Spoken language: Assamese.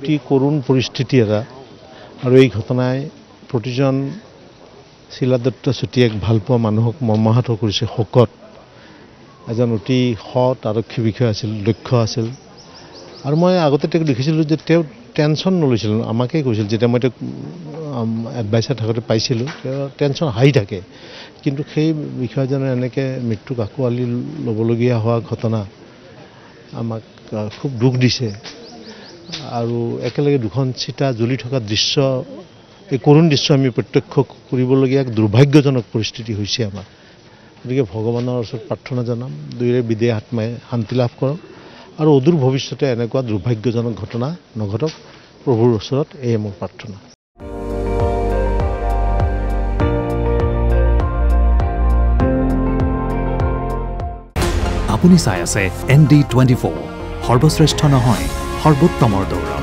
অতি কৰুণ পৰিস্থিতি এটা আৰু এই ঘটনায় প্ৰতিজন শিলাদত্ত চুতীয়াক ভালপোৱা মানুহক মৰ্মাহত কৰিছে শোকত এজন অতি সৎ আৰক্ষী বিষয়া আছিল দক্ষ আছিল আৰু মই আগতে তেওঁক দেখিছিলোঁ যে তেওঁ টেনশ্যন নলৈছিল আমাকে কৈছিল যেতিয়া মই তেওঁক এডভাইচাৰ থাকোঁতে পাইছিলোঁ তেওঁ টেনশ্যন হাই থাকে কিন্তু সেই বিষয়াজনে এনেকৈ মৃত্যুক আঁকোৱালি ল'বলগীয়া হোৱা ঘটনা আমাক খুব দুখ দিছে আৰু একেলগে দুখন চিতা জ্বলি থকা দৃশ্য এই কৰুণ দৃশ্য আমি প্ৰত্যক্ষ কৰিবলগীয়া এক দুৰ্ভাগ্যজনক পৰিস্থিতি হৈছে আমাৰ গতিকে ভগৱানৰ ওচৰত প্ৰাৰ্থনা জনাম দুয়োৰে বিদেহ আত্মাই শান্তি লাভ কৰক আৰু অদূৰ ভৱিষ্যতে এনেকুৱা দুৰ্ভাগ্যজনক ঘটনা নঘটক প্ৰভুৰ ওচৰত এয়ে মোৰ প্ৰাৰ্থনা আপুনি চাই আছে ND24 সৰ্বশ্ৰেষ্ঠ নহয় সৰ্বোত্তমৰ দৌৰ